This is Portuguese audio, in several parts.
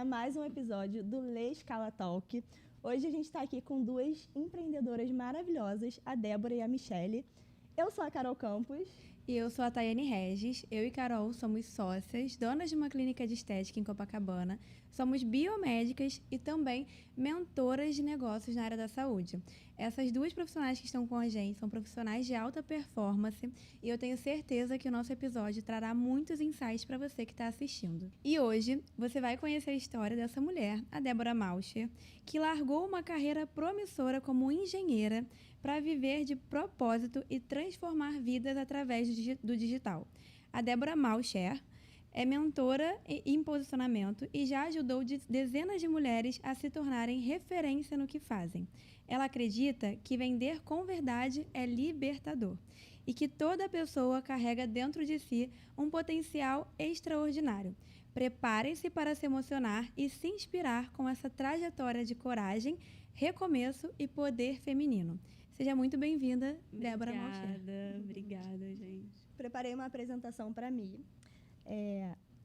mais um episódio do Lê Escala Talk. Hoje a gente está aqui com duas empreendedoras maravilhosas, a Débora e a Michele. Eu sou a Carol Campos. E eu sou a Tayane Regis. Eu e Carol somos sócias, donas de uma clínica de estética em Copacabana. Somos biomédicas e também mentoras de negócios na área da saúde. Essas duas profissionais que estão com a gente são profissionais de alta performance e eu tenho certeza que o nosso episódio trará muitos insights para você que está assistindo. E hoje você vai conhecer a história dessa mulher, a Débora Mauscher, que largou uma carreira promissora como engenheira para viver de propósito e transformar vidas através do digital. A Débora Mauscher é mentora em posicionamento e já ajudou dezenas de mulheres a se tornarem referência no que fazem. Ela acredita que vender com verdade é libertador e que toda pessoa carrega dentro de si um potencial extraordinário. Preparem-se para se emocionar e se inspirar com essa trajetória de coragem, recomeço e poder feminino. Seja muito bem-vinda, Débora Mauscher. Obrigada, gente. Preparei uma apresentação para mim.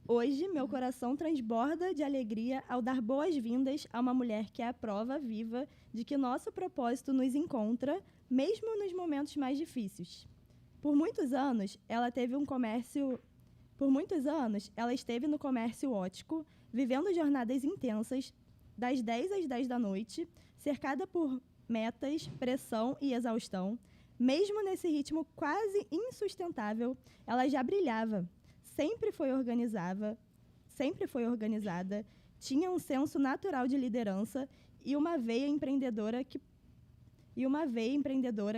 Hoje, meu coração transborda de alegria ao dar boas-vindas a uma mulher que é a prova viva de que nosso propósito nos encontra, mesmo nos momentos mais difíceis. Por muitos anos, ela esteve no comércio óptico, vivendo jornadas intensas, das 10 às 10 da noite, cercada por metas, pressão e exaustão. Mesmo nesse ritmo quase insustentável, ela já brilhava. Sempre foi organizada, tinha um senso natural de liderança e uma veia empreendedora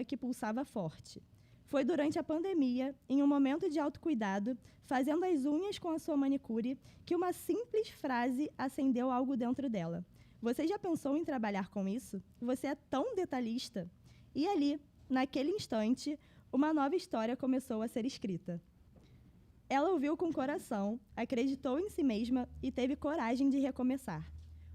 que pulsava forte. Foi durante a pandemia, em um momento de autocuidado, fazendo as unhas com a sua manicure, que uma simples frase acendeu algo dentro dela. Você já pensou em trabalhar com isso? Você é tão detalhista. E ali, naquele instante, uma nova história começou a ser escrita. Ela ouviu com o coração, acreditou em si mesma e teve coragem de recomeçar.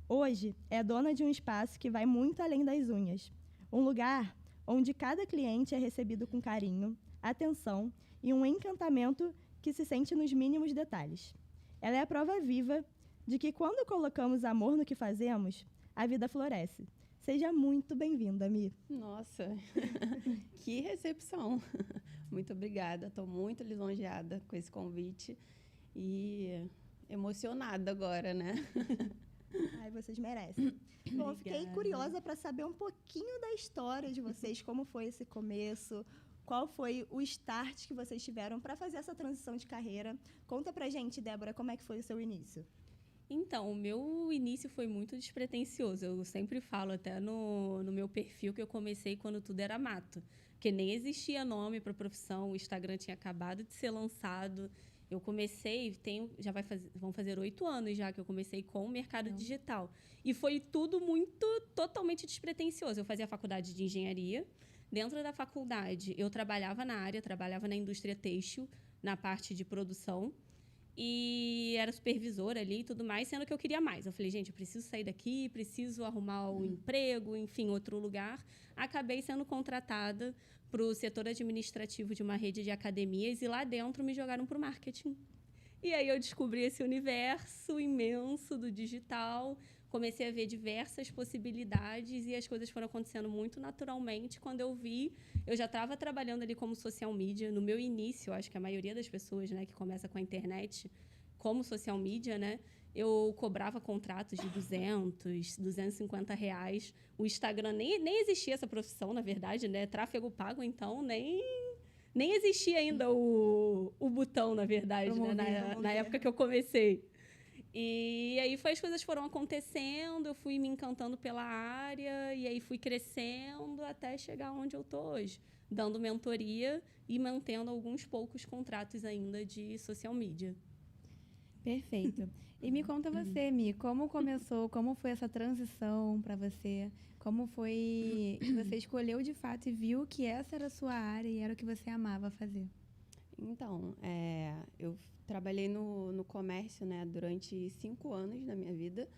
Hoje, é dona de um espaço que vai muito além das unhas. Um lugar onde cada cliente é recebido com carinho, atenção e um encantamento que se sente nos mínimos detalhes. Ela é a prova viva de que quando colocamos amor no que fazemos, a vida floresce. Seja muito bem-vinda, Mi. Nossa, que recepção. Muito obrigada, estou muito lisonjeada com esse convite e emocionada agora, né? Ai, vocês merecem. Bom, fiquei curiosa para saber um pouquinho da história de vocês, como foi esse começo, qual foi o start que vocês tiveram para fazer essa transição de carreira. Conta pra gente, Débora, como é que foi o seu início? Então, o meu início foi muito despretensioso. Eu sempre falo até no meu perfil que eu comecei quando tudo era mato, que nem existia nome para a profissão, o Instagram tinha acabado de ser lançado. Eu comecei, vão fazer 8 anos já que eu comecei com o mercado digital. E foi tudo totalmente despretensioso. Eu fazia faculdade de engenharia. Dentro da faculdade, eu trabalhava na indústria têxtil, na parte de produção. E era supervisora ali e tudo mais, sendo que eu queria mais. Eu falei, gente, eu preciso sair daqui, preciso arrumar um emprego, enfim, outro lugar. Acabei sendo contratada para o setor administrativo de uma rede de academias e lá dentro me jogaram para o marketing. E aí eu descobri esse universo imenso do digital, comecei a ver diversas possibilidades e as coisas foram acontecendo muito naturalmente. Quando eu vi, eu já estava trabalhando ali como social media. No meu início, acho que a maioria das pessoas, né, que começa com a internet como social media, né, eu cobrava contratos de 200, 250 reais. O Instagram nem existia essa profissão, na verdade, né? Tráfego pago, então, nem existia ainda o botão, na verdade, né? Na época que eu comecei. E aí as coisas foram acontecendo, eu fui me encantando pela área, e aí fui crescendo até chegar onde eu estou hoje, dando mentoria e mantendo alguns poucos contratos ainda de social media. Perfeito. E me conta você, Mi, como começou, como foi essa transição para você? Como foi que você escolheu de fato e viu que essa era a sua área e era o que você amava fazer? Então, eu trabalhei no comércio, né, durante 5 anos da minha vida.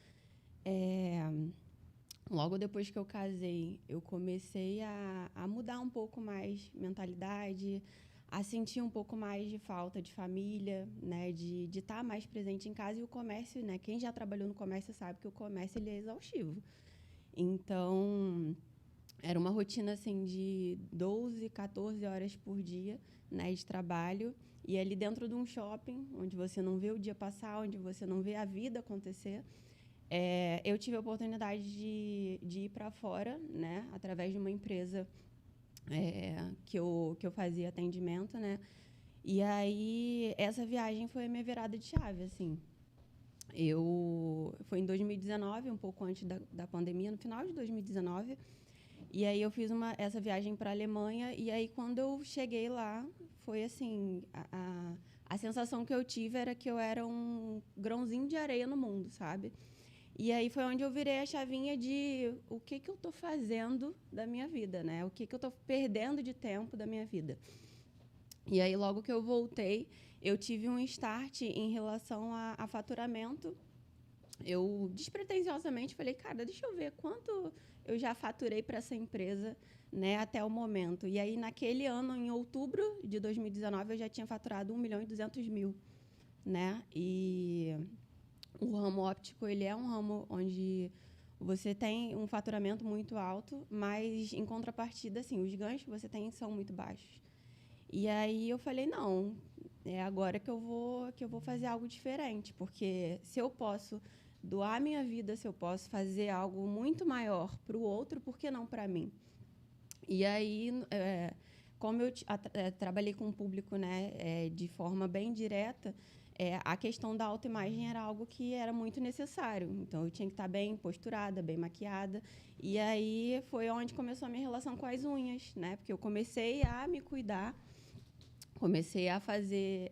Logo depois que eu casei, eu comecei a mudar um pouco mais mentalidade, a sentir um pouco mais de falta de família, né, de estar mais presente em casa. E o comércio, né, quem já trabalhou no comércio sabe que o comércio ele é exaustivo. Então, era uma rotina assim de 12, 14 horas por dia, né, de trabalho. E ali dentro de um shopping, onde você não vê o dia passar, onde você não vê a vida acontecer, eu tive a oportunidade de ir para fora, né, através de uma empresa que eu fazia atendimento, né? E aí, essa viagem foi a minha virada de chave, assim. Foi em 2019, um pouco antes da pandemia, no final de 2019. E aí, eu fiz essa viagem para a Alemanha. E aí, quando eu cheguei lá, foi assim... A sensação que eu tive era que eu era um grãozinho de areia no mundo, sabe? E aí foi onde eu virei a chavinha de o que eu estou fazendo da minha vida, né? O que eu estou perdendo de tempo da minha vida. E aí, logo que eu voltei, eu tive um start em relação a faturamento. Eu, despretensiosamente, falei, cara, deixa eu ver quanto eu já faturei para essa empresa, né, até o momento. E aí, naquele ano, em outubro de 2019, eu já tinha faturado 1.200.000, né? E o ramo óptico, ele é um ramo onde você tem um faturamento muito alto, mas, em contrapartida, assim, os ganhos que você tem são muito baixos. E aí eu falei, não, é agora que eu vou fazer algo diferente, porque se eu posso doar minha vida, se eu posso fazer algo muito maior para o outro, por que não para mim? E aí, como eu trabalhei com o público, né, de forma bem direta, a questão da autoimagem era algo que era muito necessário. Então, eu tinha que estar bem posturada, bem maquiada. E aí foi onde começou a minha relação com as unhas, né? Porque eu comecei a me cuidar, comecei a fazer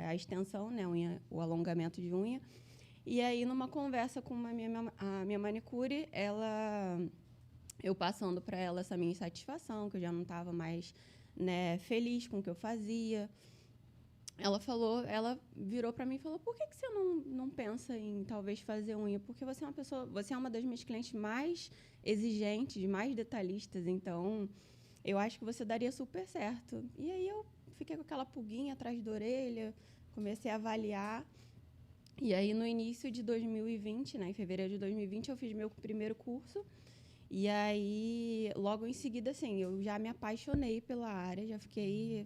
a extensão, né, o alongamento de unha. E aí, numa conversa com a minha manicure, eu passando para ela essa minha insatisfação, que eu já não estava mais, né, feliz com o que eu fazia. Ela virou para mim e falou: por que você não pensa em talvez fazer unha? Porque você é uma das minhas clientes mais exigentes, mais detalhistas, então eu acho que você daria super certo. E aí eu fiquei com aquela pulguinha atrás da orelha, comecei a avaliar. E aí, no início de 2020, né, em fevereiro de 2020, eu fiz meu primeiro curso. E aí, logo em seguida, assim, eu já me apaixonei pela área, já fiquei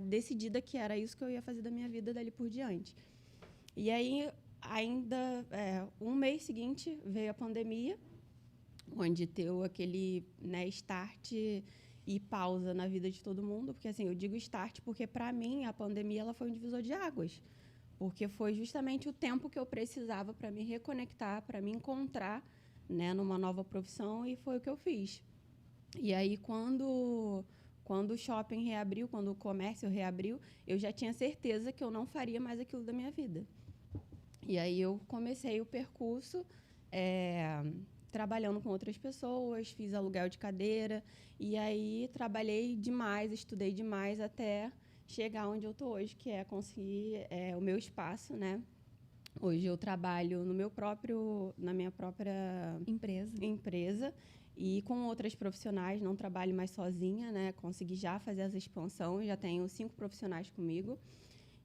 decidida que era isso que eu ia fazer da minha vida dali por diante. E aí, ainda um mês seguinte, veio a pandemia, onde deu aquele, né, start e pausa na vida de todo mundo. Porque, assim, eu digo start porque, para mim, a pandemia ela foi um divisor de águas. Porque foi justamente o tempo que eu precisava para me reconectar, para me encontrar, né, numa nova profissão, e foi o que eu fiz. E aí, quando o shopping reabriu, quando o comércio reabriu, eu já tinha certeza que eu não faria mais aquilo da minha vida. E aí eu comecei o percurso trabalhando com outras pessoas, fiz aluguel de cadeira, e aí trabalhei demais, estudei demais até chegar onde eu estou hoje, que é conseguir o meu espaço, né? Hoje eu trabalho na minha própria empresa e com outras profissionais, não trabalho mais sozinha, né? Consegui já fazer essa expansão, já tenho 5 profissionais comigo.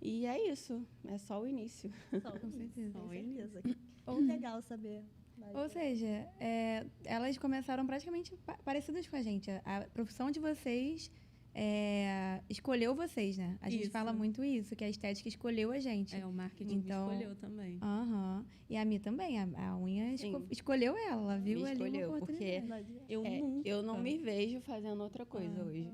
E é isso, é só o início. Só com certeza. Só Com o certeza. Ou legal saber. Ou seja, elas começaram praticamente parecidas com a gente. A profissão de vocês escolheu vocês, né? A gente Isso. fala muito isso, que a estética escolheu a gente. O marketing Então, escolheu também. E a Mi também. A unha escolheu ela viu me ali escolheu, uma porque oportunidade. eu não me vejo fazendo outra coisa hoje.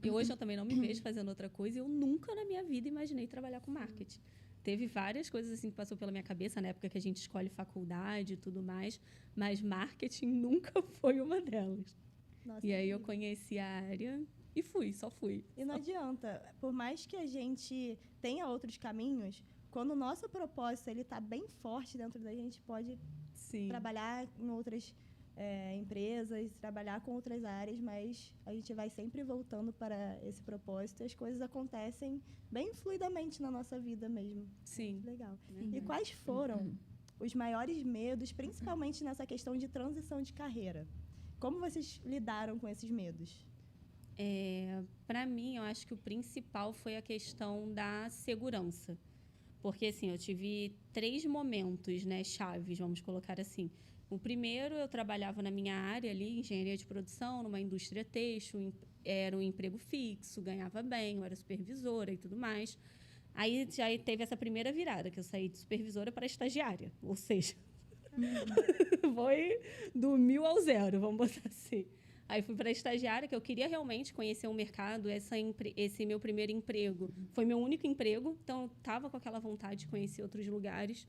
Hoje eu também não me vejo fazendo outra coisa. Eu nunca na minha vida imaginei trabalhar com marketing. Teve várias coisas assim que passou pela minha cabeça na época que a gente escolhe faculdade e tudo mais, mas marketing nunca foi uma delas. Nossa, e aí eu conheci a área e só fui. E não adianta, por mais que a gente tenha outros caminhos, quando o nosso propósito ele tá bem forte dentro da gente, pode trabalhar em outras empresas, trabalhar com outras áreas, mas a gente vai sempre voltando para esse propósito e as coisas acontecem bem fluidamente na nossa vida mesmo. Sim. Muito legal. E quais foram os maiores medos, principalmente nessa questão de transição de carreira? Como vocês lidaram com esses medos? Para mim, eu acho que o principal foi a questão da segurança. Porque, assim, eu tive 3 momentos, né, chaves, vamos colocar assim. O primeiro, eu trabalhava na minha área ali, engenharia de produção, numa indústria têxtil, era um emprego fixo, ganhava bem, eu era supervisora e tudo mais. Aí já teve essa primeira virada, que eu saí de supervisora para estagiária. Ou seja, foi do 1000 ao 0, vamos botar assim. Aí fui para estagiária, que eu queria realmente conhecer o mercado. Esse meu primeiro emprego foi meu único emprego, então eu estava com aquela vontade de conhecer outros lugares.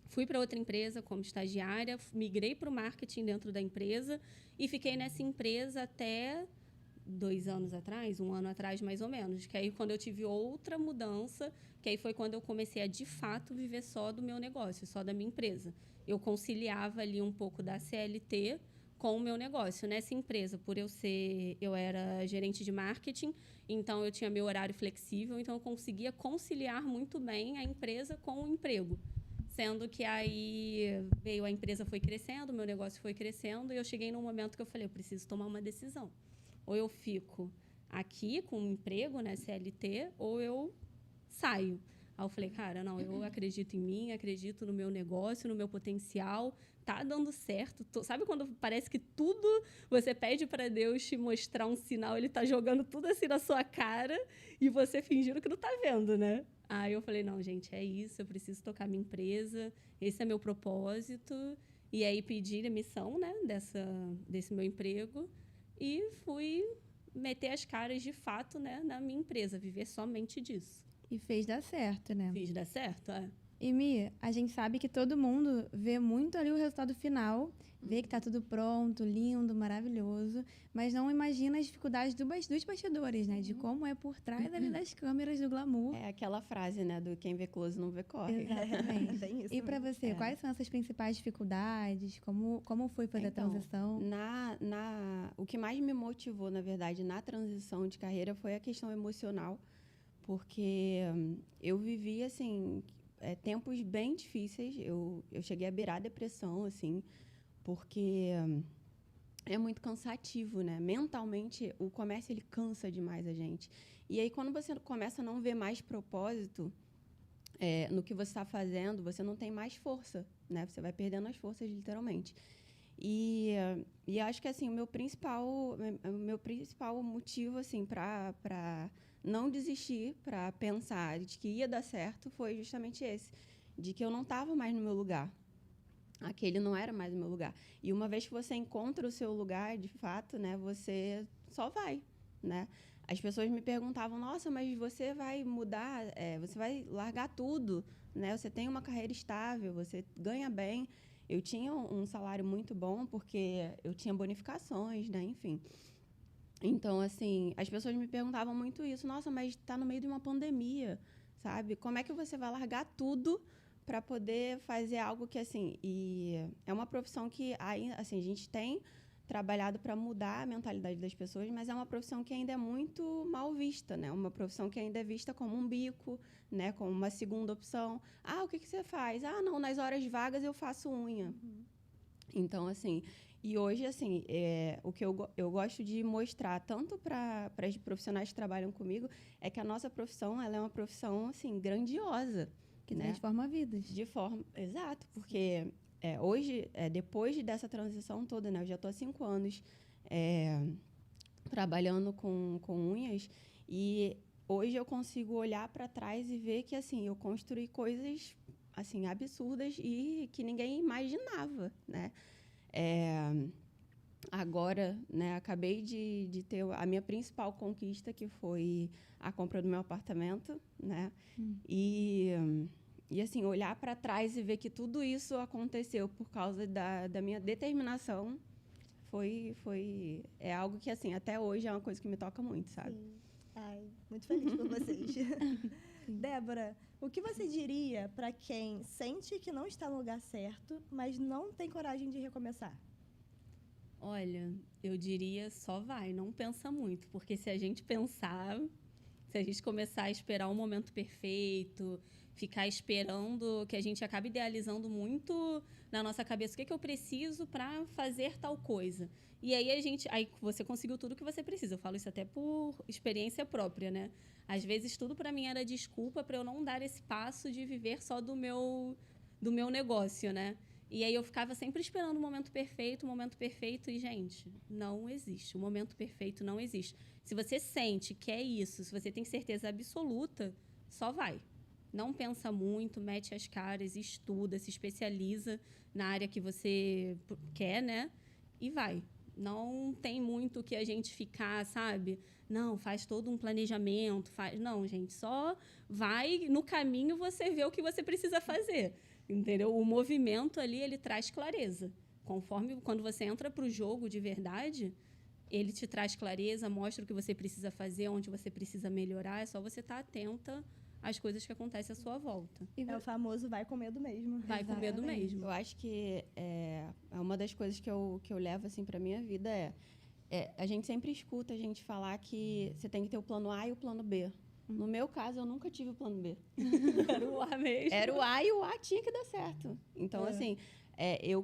Fui para outra empresa como estagiária, migrei para o marketing dentro da empresa e fiquei nessa empresa até 2 anos atrás, 1 ano atrás mais ou menos. Que aí quando eu tive outra mudança, que aí foi quando eu comecei a de fato viver só do meu negócio, só da minha empresa. Eu conciliava ali um pouco da CLT com o meu negócio. Nessa empresa, eu era gerente de marketing, então eu tinha meu horário flexível, então eu conseguia conciliar muito bem a empresa com o emprego. Sendo que aí a empresa foi crescendo, o meu negócio foi crescendo, e eu cheguei num momento que eu falei, eu preciso tomar uma decisão. Ou eu fico aqui com um emprego, né, CLT, ou eu saio. Aí eu falei, cara, não, eu acredito em mim, acredito no meu negócio, no meu potencial, tá dando certo. Sabe quando parece que tudo você pede para Deus te mostrar um sinal, ele tá jogando tudo assim na sua cara e você fingindo que não tá vendo, né? Aí eu falei, não, gente, é isso, eu preciso tocar minha empresa, esse é meu propósito. E aí pedi demissão, né, desse meu emprego e fui meter as caras de fato, né, na minha empresa, viver somente disso. E fez dar certo, né? Fiz dar certo, é. E, Mi, a gente sabe que todo mundo vê muito ali o resultado final, vê que tá tudo pronto, lindo, maravilhoso, mas não imagina as dificuldades dos bastidores, né? De como é por trás ali das câmeras do glamour. É aquela frase, né, do quem vê close não vê corre. Exatamente. Tem isso E para mesmo. você, quais são essas principais dificuldades? Como foi fazer Então, a transição? O que mais me motivou, na verdade, na transição de carreira foi a questão emocional, porque eu vivi, assim, tempos bem difíceis. Eu cheguei a beirar a depressão, assim, porque é muito cansativo, né? Mentalmente, o comércio, ele cansa demais a gente. E aí, quando você começa a não ver mais propósito no que você está fazendo, você não tem mais força, né? Você vai perdendo as forças, literalmente. E acho que, assim, o meu principal motivo, assim, para não desistir, para pensar de que ia dar certo, foi justamente esse, de que eu não estava mais no meu lugar. Aquele não era mais o meu lugar. E uma vez que você encontra o seu lugar, de fato, né, você só vai, né? As pessoas me perguntavam, nossa, mas você vai mudar, você vai largar tudo, né? Você tem uma carreira estável, você ganha bem. Eu tinha um salário muito bom, porque eu tinha bonificações, né? Enfim. Então, assim, as pessoas me perguntavam muito isso. Nossa, mas está no meio de uma pandemia, sabe? Como é que você vai largar tudo para poder fazer algo que, assim... E é uma profissão que, assim, a gente tem trabalhado para mudar a mentalidade das pessoas, mas é uma profissão que ainda é muito mal vista, né? Uma profissão que ainda é vista como um bico, né? Como uma segunda opção. Ah, o que você faz? Ah, não, nas horas vagas eu faço unha. Então, assim... E hoje, assim, o que eu gosto de mostrar, tanto para as profissionais que trabalham comigo, é que a nossa profissão, ela é uma profissão, assim, grandiosa. Que né? transforma vidas. Exato, porque hoje, depois dessa transição toda, né? Eu já estou há 5 anos trabalhando com unhas, e hoje eu consigo olhar para trás e ver que, assim, eu construí coisas, assim, absurdas e que ninguém imaginava, né? Agora, né, acabei de ter a minha principal conquista, que foi a compra do meu apartamento, né? E assim, olhar para trás e ver que tudo isso aconteceu por causa da minha determinação é algo que, assim, até hoje é uma coisa que me toca muito, sabe? Sim. Ai, muito feliz por vocês. Débora, o que você diria para quem sente que não está no lugar certo, mas não tem coragem de recomeçar? Olha, eu diria só vai, não pensa muito, porque se a gente pensar, Se a gente começar a esperar um momento perfeito, ficar esperando, que a gente acaba idealizando muito na nossa cabeça o que eu preciso para fazer tal coisa. E aí você conseguiu tudo que você precisa. Eu falo isso até por experiência própria, né? Às vezes tudo para mim era desculpa para eu não dar esse passo de viver só do meu negócio, né? E aí eu ficava sempre esperando o momento perfeito e, gente, não existe. O momento perfeito não existe. Se você sente que é isso, se você tem certeza absoluta, só vai. Não pensa muito, mete as caras, estuda, se especializa na área que você quer, né? E vai. Não tem muito que a gente ficar, sabe? Não, faz todo um planejamento. Não, gente, só vai. No caminho você vê o que você precisa fazer. Entendeu? O movimento ali, ele traz clareza. Quando você entra para o jogo de verdade, ele te traz clareza, mostra o que você precisa fazer, onde você precisa melhorar. É só você estar atenta às coisas que acontecem à sua volta. É o famoso vai com medo mesmo. Vai com medo mesmo. Eu acho que é uma das coisas que eu levo assim, para a minha vida a gente sempre escuta a gente falar que você tem que ter o plano A e o plano B. No meu caso, eu nunca tive o plano B. Era o A mesmo. Era o A e o A tinha que dar certo. Então, assim,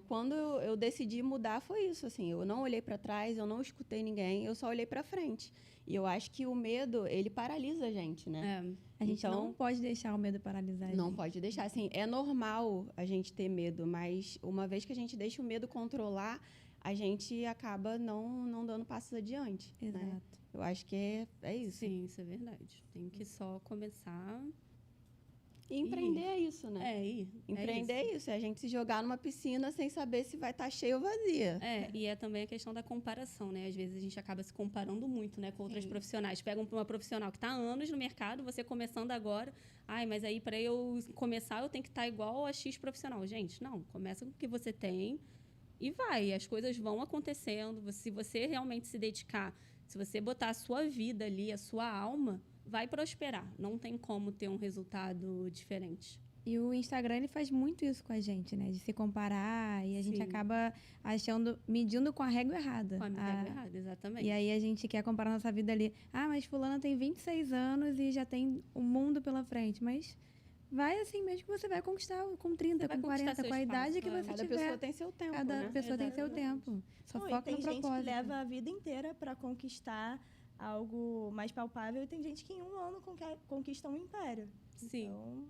quando eu decidi mudar, foi isso. Assim, eu não olhei para trás, eu não escutei ninguém, eu só olhei para frente. E eu acho que o medo, ele paralisa a gente, né? A gente não pode deixar o medo paralisar a gente. Não pode deixar. Assim, é normal a gente ter medo, mas uma vez que a gente deixa o medo controlar, a gente acaba não dando passos adiante. Exato. Né? Eu acho que é isso. Sim, isso é verdade. Tem que só começar. E empreender é isso, né? Empreender é isso. É a gente se jogar numa piscina sem saber se vai estar cheia ou vazia. E é também a questão da comparação, né? Às vezes a gente acaba se comparando muito, né, com outras profissionais. Pega uma profissional que está há anos no mercado, você começando agora. Mas aí para eu começar eu tenho que estar igual a X profissional. Gente, não. Começa com o que você tem e vai. As coisas vão acontecendo. Se você realmente se dedicar, se você botar a sua vida ali, a sua alma, vai prosperar. Não tem como ter um resultado diferente. E o Instagram, ele faz muito isso com a gente, né? De se comparar e a gente acaba medindo com a régua errada. Com a régua errada, exatamente. E aí a gente quer comparar nossa vida ali. Mas fulana tem 26 anos e já tem o mundo pela frente. Mas vai assim mesmo que você vai conquistar com 30, com 40, com a idade que você tiver. Cada pessoa tem seu tempo, Cada pessoa tem seu tempo. Só foca no propósito. Tem gente que leva a vida inteira para conquistar algo mais palpável e tem gente que em um ano conquista um império. Sim. Então,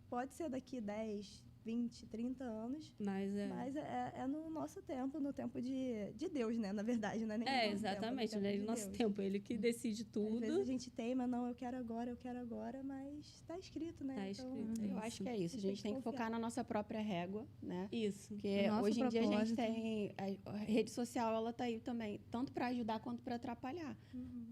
pode ser daqui 10, 20, 30 anos, mas é no nosso tempo, no tempo de Deus, né? Na verdade, não é nem no nosso exatamente, tempo, né? No nosso tempo, ele que decide tudo. Às vezes a gente teima, não, eu quero agora, mas está escrito, né? Tá escrito, então, eu acho que é isso, a gente tem que focar na nossa própria régua, né? Isso. Porque hoje em dia a gente tem... A rede social, ela tá aí também, tanto para ajudar quanto para atrapalhar.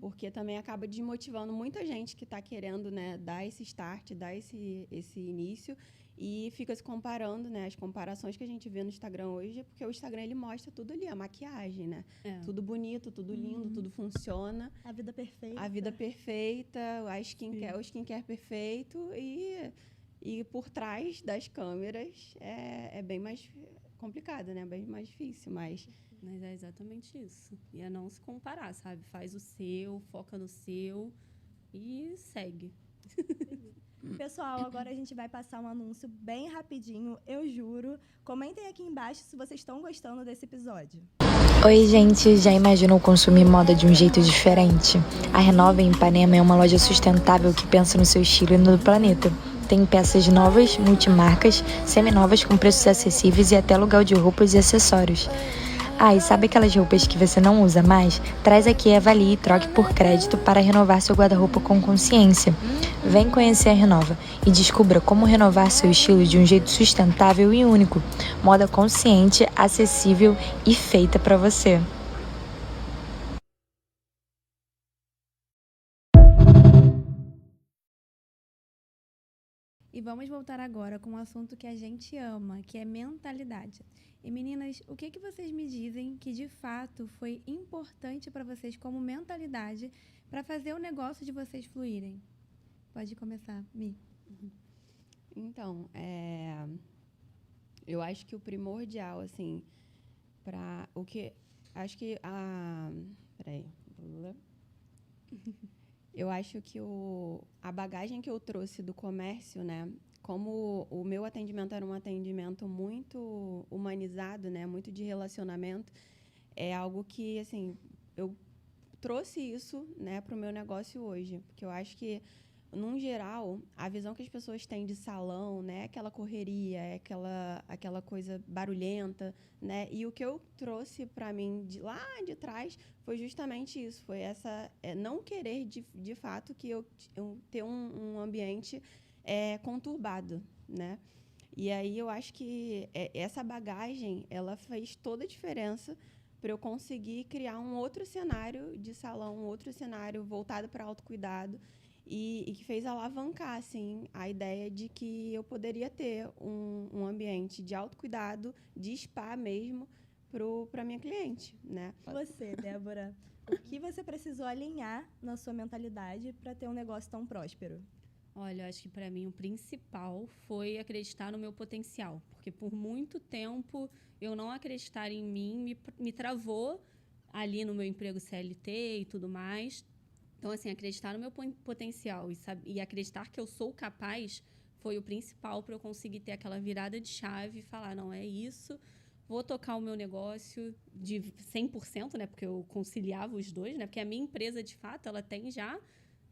Porque também acaba desmotivando muita gente que está querendo, né, dar esse start, dar esse início e fica se comparando, né? As comparações que a gente vê no Instagram hoje, porque o Instagram, ele mostra tudo ali, a maquiagem, né? Tudo bonito, tudo lindo, tudo funciona. A vida perfeita. A vida perfeita, o skincare perfeito e por trás das câmeras é bem mais complicado, né? Bem mais difícil, mas é exatamente isso. E é não se comparar, sabe? Faz o seu, foca no seu e segue. Pessoal, agora a gente vai passar um anúncio bem rapidinho, eu juro. Comentem aqui embaixo se vocês estão gostando desse episódio. Oi, gente, já imaginou consumir moda de um jeito diferente? A Renova em Ipanema é uma loja sustentável que pensa no seu estilo e no do planeta. Tem peças novas, multimarcas, seminovas com preços acessíveis e até aluguel de roupas e acessórios. E sabe aquelas roupas que você não usa mais? Traz aqui, avalie e troque por crédito para renovar seu guarda-roupa com consciência. Vem conhecer a Renova e descubra como renovar seu estilo de um jeito sustentável e único. Moda consciente, acessível e feita para você. E vamos voltar agora com um assunto que a gente ama, que é mentalidade. E meninas, o que vocês me dizem que de fato foi importante para vocês como mentalidade para fazer o negócio de vocês fluírem? Pode começar, Mi. Então, eu acho que o primordial, assim, para o que... Acho que Peraí. Eu acho que a bagagem que eu trouxe do comércio, né? Como o meu atendimento era um atendimento muito humanizado, né? Muito de relacionamento, é algo que, assim, eu trouxe isso, né, para o meu negócio hoje. Porque eu acho que, num geral, a visão que as pessoas têm de salão, né, aquela correria, aquela coisa barulhenta, né? E o que eu trouxe para mim lá de trás foi justamente isso, foi essa não querer de fato que eu ter um ambiente conturbado, né? E aí eu acho que essa bagagem, ela fez toda a diferença para eu conseguir criar um outro cenário de salão, um outro cenário voltado para autocuidado e que fez alavancar, assim, a ideia de que eu poderia ter um ambiente de autocuidado, de spa mesmo, para minha cliente, né? Você, Débora, o que você precisou alinhar na sua mentalidade para ter um negócio tão próspero? Olha, eu acho que para mim o principal foi acreditar no meu potencial, porque por muito tempo eu não acreditar em mim me travou ali no meu emprego CLT e tudo mais. Então, assim, acreditar no meu potencial e acreditar que eu sou capaz foi o principal para eu conseguir ter aquela virada de chave e falar, não, é isso, vou tocar o meu negócio de 100%, né? Porque eu conciliava os dois, né? Porque a minha empresa, de fato, ela tem já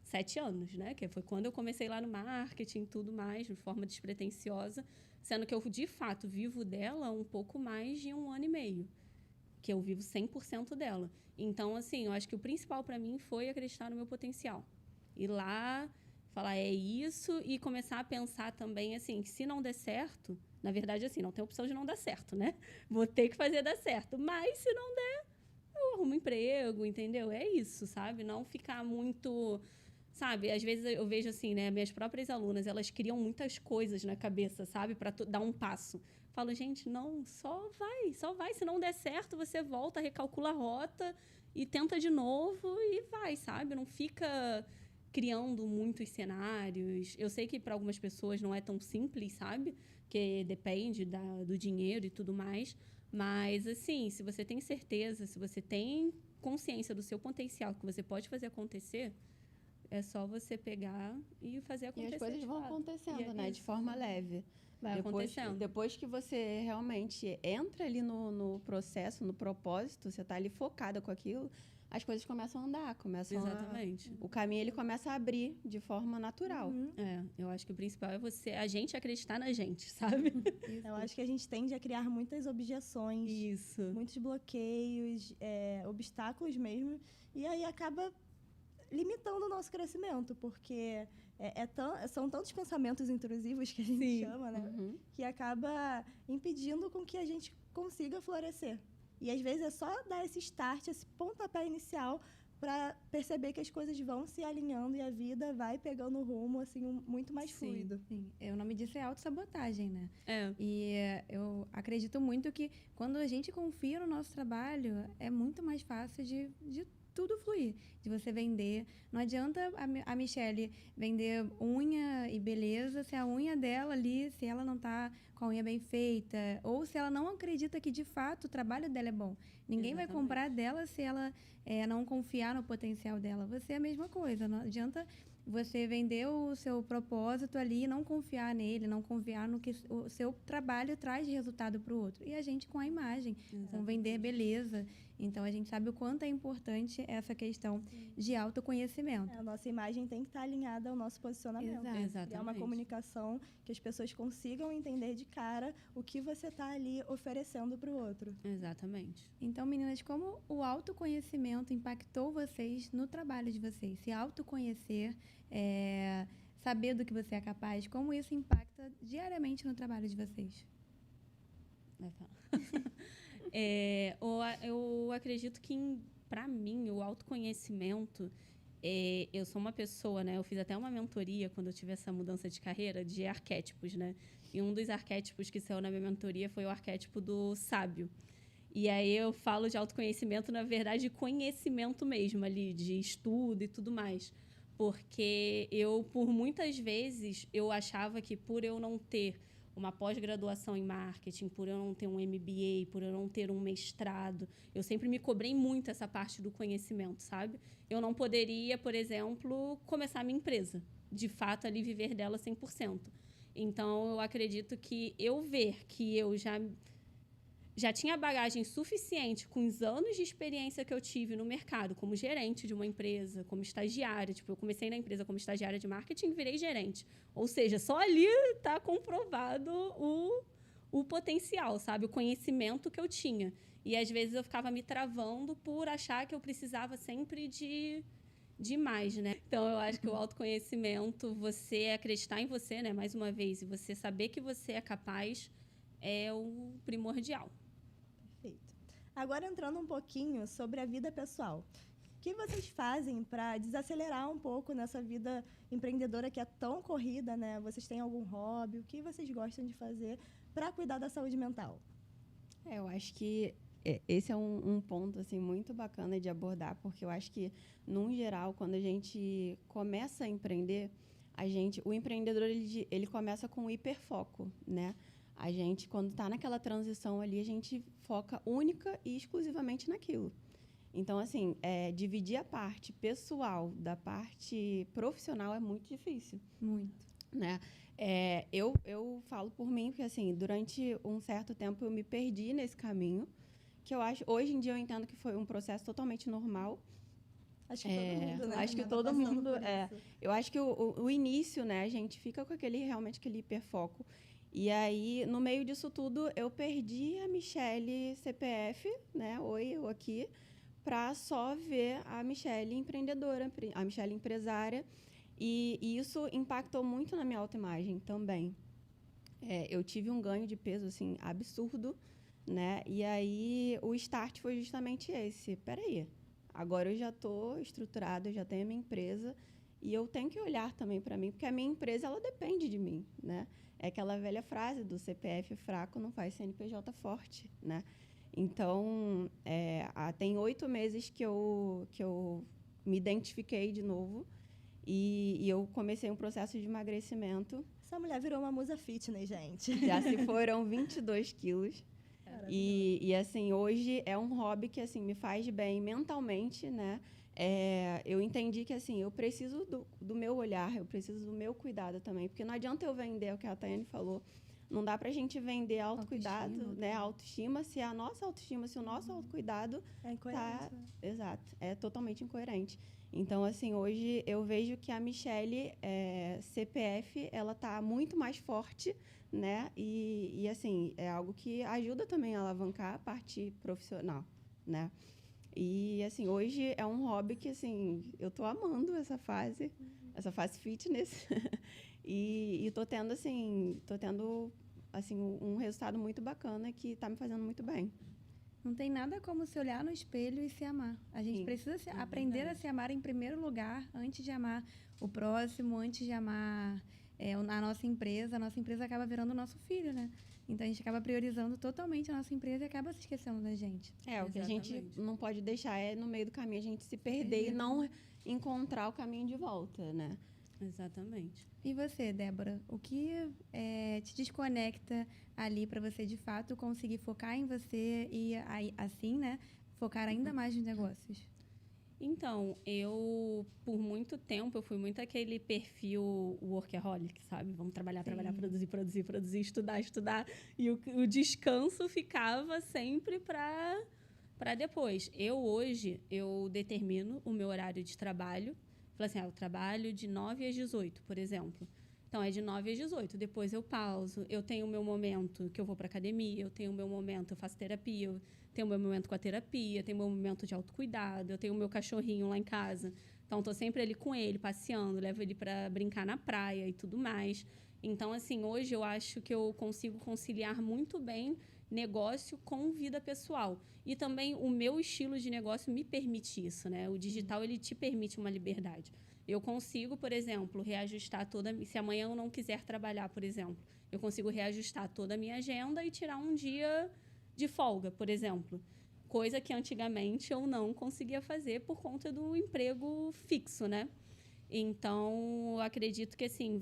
7 anos, né? Que foi quando eu comecei lá no marketing e tudo mais, de forma despretensiosa, sendo que eu, de fato, vivo dela um pouco mais de 1 ano e meio, que eu vivo 100% dela. Então, assim, eu acho que o principal para mim foi acreditar no meu potencial. Ir lá, falar, é isso, e começar a pensar também, assim, que se não der certo, na verdade, assim, não tem opção de não dar certo, né? Vou ter que fazer dar certo. Mas, se não der, eu arrumo emprego, entendeu? É isso, sabe? Não ficar muito... Sabe, às vezes eu vejo assim, né, minhas próprias alunas, elas criam muitas coisas na cabeça, sabe, para dar um passo. Falo, gente, não, só vai. Se não der certo, você volta, recalcula a rota e tenta de novo e vai, sabe? Não fica criando muitos cenários. Eu sei que para algumas pessoas não é tão simples, sabe? Porque depende do dinheiro e tudo mais. Mas, assim, se você tem certeza, se você tem consciência do seu potencial, que você pode fazer acontecer... É só você pegar e fazer acontecer. E as coisas vão acontecendo, né? De forma leve. Vai acontecendo. Depois que você realmente entra ali no processo, no propósito, você está ali focada com aquilo, as coisas começam a andar, Exatamente. O caminho ele começa a abrir de forma natural. Eu acho que o principal é a gente acreditar na gente, sabe? Eu acho que a gente tende a criar muitas objeções, muitos bloqueios, obstáculos mesmo, e aí acaba limitando o nosso crescimento, porque são tantos pensamentos intrusivos que a gente chama, né? Que acaba impedindo com que a gente consiga florescer. E às vezes é só dar esse start, esse pontapé inicial, para perceber que as coisas vão se alinhando e a vida vai pegando rumo assim muito mais fluido. Sim. O nome disso é autossabotagem, né? E eu acredito muito que quando a gente confia no nosso trabalho, é muito mais fácil de tudo fluir, de você vender. Não adianta a Michelle vender unha e beleza se a unha dela ali, se ela não tá com a unha bem feita, ou se ela não acredita que, de fato, o trabalho dela é bom. Ninguém vai comprar dela se ela não confiar no potencial dela. Você é a mesma coisa. Não adianta você vender o seu propósito ali e não confiar nele, não confiar no que o seu trabalho traz de resultado para o outro. E a gente com a imagem, com vender beleza. Então, a gente sabe o quanto é importante essa questão de autoconhecimento. A nossa imagem tem que estar alinhada ao nosso posicionamento. Exatamente. É uma comunicação que as pessoas consigam entender de cara o que você está ali oferecendo para o outro. Exatamente. Então, meninas, como o autoconhecimento impactou vocês no trabalho de vocês? Se autoconhecer, saber do que você é capaz, como isso impacta diariamente no trabalho de vocês? Vai falar. Eu acredito que, para mim, o autoconhecimento... eu sou uma pessoa, né? Eu fiz até uma mentoria quando eu tive essa mudança de carreira de arquétipos, né? E um dos arquétipos que saiu na minha mentoria foi o arquétipo do sábio. E aí eu falo de autoconhecimento, na verdade, conhecimento mesmo ali, de estudo e tudo mais. Porque por muitas vezes, eu achava que por eu não ter uma pós-graduação em marketing, por eu não ter um MBA, por eu não ter um mestrado. Eu sempre me cobrei muito essa parte do conhecimento, sabe? Eu não poderia, por exemplo, começar a minha empresa, de fato, ali viver dela 100%. Então, eu acredito que eu ver que eu já tinha bagagem suficiente com os anos de experiência que eu tive no mercado, como gerente de uma empresa, como estagiária. Tipo, eu comecei na empresa como estagiária de marketing e virei gerente. Ou seja, só ali está comprovado o potencial, sabe? O conhecimento que eu tinha. E, às vezes, eu ficava me travando por achar que eu precisava sempre de mais, né? Então, eu acho que o autoconhecimento, você acreditar em você, né? Mais uma vez, e você saber que você é capaz é o primordial. Perfeito. Agora, entrando um pouquinho sobre a vida pessoal. O que vocês fazem para desacelerar um pouco nessa vida empreendedora que é tão corrida, né? Vocês têm algum hobby? O que vocês gostam de fazer para cuidar da saúde mental? Eu acho que esse é um ponto assim, muito bacana de abordar, porque eu acho que, num geral, quando a gente começa a empreender, o empreendedor ele começa com um hiperfoco, né? A gente, quando está naquela transição ali, a gente foca única e exclusivamente naquilo. Então, assim, dividir a parte pessoal da parte profissional é muito difícil. Muito. Né? Eu falo por mim, porque, assim, durante um certo tempo eu me perdi nesse caminho, que eu acho, hoje em dia eu entendo que foi um processo totalmente normal. Acho que todo mundo, né? Acho que Acaba todo passando mundo, por isso. eu acho que o início, né, a gente fica com realmente aquele hiperfoco. E aí, no meio disso tudo, eu perdi a Michelle CPF, né? Oi, eu aqui, para só ver a Michelle empreendedora, a Michelle empresária. E isso impactou muito na minha autoimagem também. Eu tive um ganho de peso assim absurdo, né? E aí o start foi justamente esse. Peraí, agora eu já estou estruturada, eu já tenho a minha empresa e eu tenho que olhar também para mim, porque a minha empresa ela depende de mim, né? É aquela velha frase do CPF fraco não faz CNPJ forte, né? Então, tem 8 meses que eu me identifiquei de novo e eu comecei um processo de emagrecimento. Essa mulher virou uma musa fitness, gente. Já se foram 22 quilos. E, assim, hoje é um hobby que, assim, me faz bem mentalmente, né? Eu entendi que, assim, eu preciso do meu olhar, eu preciso do meu cuidado também. Porque não adianta eu vender o que a Tayane falou. Não dá pra gente vender autocuidado, né? Autoestima, se a nossa autoestima, se o nosso autocuidado É incoerente. Exato, é totalmente incoerente. Então, assim, hoje eu vejo que a Michelle CPF, ela tá muito mais forte, né? E, assim, é algo que ajuda também a alavancar a parte profissional, né? E, assim, hoje é um hobby que, assim, eu tô amando essa fase fitness. e tô tendo, assim, um resultado muito bacana que tá me fazendo muito bem. Não tem nada como se olhar no espelho e se amar. A gente Sim, precisa aprender a se amar em primeiro lugar, antes de amar o próximo, antes de amar a nossa empresa. A nossa empresa acaba virando o nosso filho, né? Então, a gente acaba priorizando totalmente a nossa empresa e acaba se esquecendo da gente. O que a gente não pode deixar no meio do caminho, a gente se perder e não encontrar o caminho de volta, né? Exatamente. E você, Débora, o que te desconecta ali para você, de fato, conseguir focar em você e, assim, né, focar ainda mais nos negócios? Então, por muito tempo, eu fui muito aquele perfil workaholic, sabe? Vamos trabalhar, produzir, estudar. E o descanso ficava sempre para depois. Hoje, eu determino o meu horário de trabalho. Falei assim, eu trabalho de 9 às 18, por exemplo. Então, é de 9 às 18. Depois eu pauso. Eu tenho o meu momento que eu vou para academia. Eu tenho o meu momento, eu faço terapia. Eu tenho o meu momento com a terapia. Tenho o meu momento de autocuidado. Eu tenho o meu cachorrinho lá em casa. Então, estou sempre ali com ele, passeando. Levo ele para brincar na praia e tudo mais. Então, assim, hoje eu acho que eu consigo conciliar muito bem negócio com vida pessoal. E também o meu estilo de negócio me permite isso, né? O digital, ele te permite uma liberdade. Eu consigo, por exemplo, reajustar se amanhã eu não quiser trabalhar, por exemplo, eu consigo reajustar toda a minha agenda e tirar um dia de folga, por exemplo. Coisa que antigamente eu não conseguia fazer por conta do emprego fixo, né? Então, eu acredito que assim,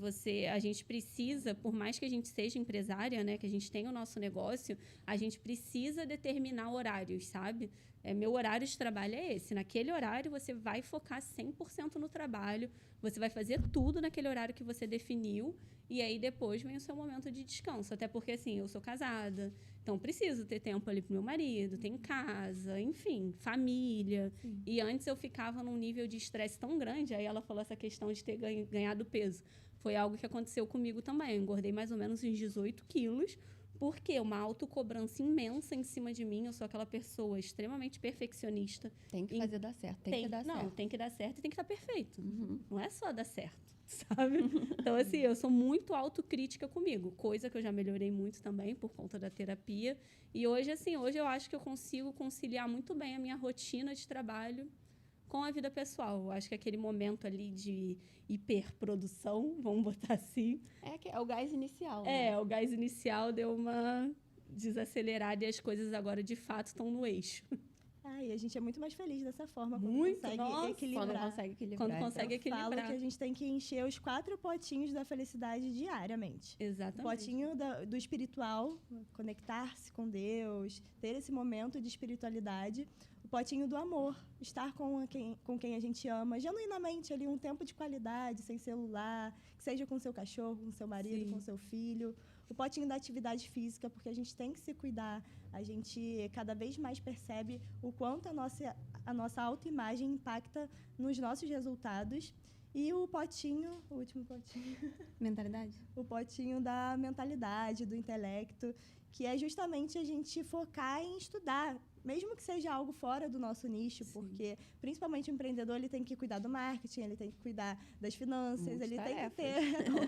a gente precisa, por mais que a gente seja empresária, né, que a gente tenha o nosso negócio, a gente precisa determinar horários, sabe? Meu horário de trabalho é esse. Naquele horário, você vai focar 100% no trabalho, você vai fazer tudo naquele horário que você definiu, e aí depois vem o seu momento de descanso. Até porque, assim, eu sou casada, então preciso ter tempo ali pro meu marido, tem casa, enfim, família. Sim. E antes eu ficava num nível de estresse tão grande, aí ela falou essa questão de ter ganhado peso. Foi algo que aconteceu comigo também. Eu engordei mais ou menos uns 18 quilos, porque uma autocobrança imensa em cima de mim. Eu sou aquela pessoa extremamente perfeccionista. Tem que fazer dar certo, tem que dar certo. Tem que dar certo e tem que estar perfeito. Uhum. Não é só dar certo, sabe? Então, assim, eu sou muito autocrítica comigo, coisa que eu já melhorei muito também por conta da terapia. E hoje, assim, hoje eu acho que eu consigo conciliar muito bem a minha rotina de trabalho com a vida pessoal. Eu acho que aquele momento ali de hiperprodução, vamos botar assim. É o gás inicial. Né? O gás inicial deu uma desacelerada e as coisas agora, de fato, estão no eixo. E a gente é muito mais feliz dessa forma, Muito, quando consegue nossa, equilibrar. Quando consegue equilibrar. Quando consegue equilibrar. Eu falo que a gente tem que encher os 4 potinhos da felicidade diariamente. Exatamente. O potinho do espiritual, conectar-se com Deus, ter esse momento de espiritualidade. O potinho do amor, estar com quem a gente ama, genuinamente ali, um tempo de qualidade, sem celular, que seja com seu cachorro, com seu marido, Sim. com seu filho. O potinho da atividade física, porque a gente tem que se cuidar. A gente cada vez mais percebe o quanto a nossa autoimagem impacta nos nossos resultados. E o último potinho... Mentalidade? O potinho da mentalidade, do intelecto, que é justamente a gente focar em estudar, mesmo que seja algo fora do nosso nicho, Sim. porque principalmente o empreendedor ele tem que cuidar do marketing, ele tem que cuidar das finanças, ele tem que ter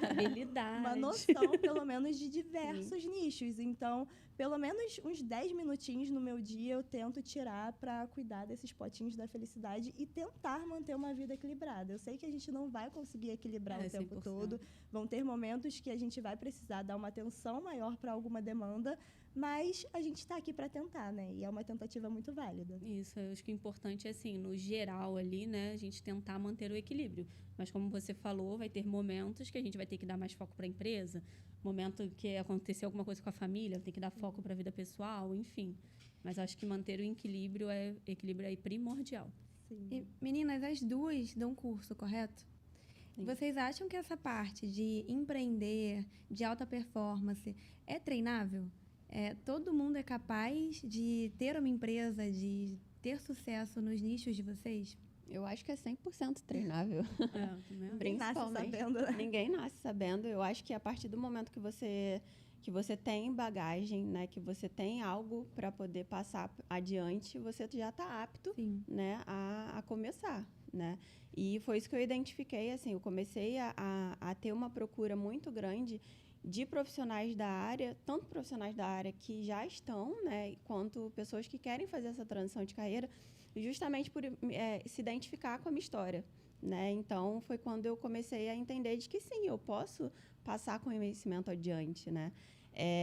habilidade, uma noção, pelo menos, de diversos nichos. Então, pelo menos uns 10 minutinhos no meu dia eu tento tirar para cuidar desses potinhos da felicidade e tentar manter uma vida equilibrada. Eu sei que a gente não vai conseguir equilibrar o tempo 100%. todo. Vão ter momentos que a gente vai precisar dar uma atenção maior para alguma demanda, mas a gente está aqui para tentar, né? E é uma tentativa muito válida. Isso, eu acho que o importante é, assim, no geral ali, né, a gente tentar manter o equilíbrio. Mas, como você falou, vai ter momentos que a gente vai ter que dar mais foco para a empresa, momento que acontecer alguma coisa com a família, tem que dar foco para a vida pessoal, enfim. Mas acho que manter o equilíbrio é primordial. Sim. E, meninas, as duas dão curso, correto? Sim. Vocês acham que essa parte de empreender, de alta performance, é treinável? Todo mundo é capaz de ter uma empresa, de ter sucesso nos nichos de vocês? Eu acho que é 100% treinável. Ninguém nasce sabendo, né? Ninguém nasce sabendo. Eu acho que a partir do momento que você tem bagagem, né, que você tem algo para poder passar adiante, você já está apto, Sim. né, a começar, né? E foi isso que eu identifiquei, assim, eu comecei a ter uma procura muito grande de profissionais da área, tanto profissionais da área que já estão, né, quanto pessoas que querem fazer essa transição de carreira, justamente por se identificar com a minha história, né? Então, foi quando eu comecei a entender de que sim, eu posso passar conhecimento adiante, né?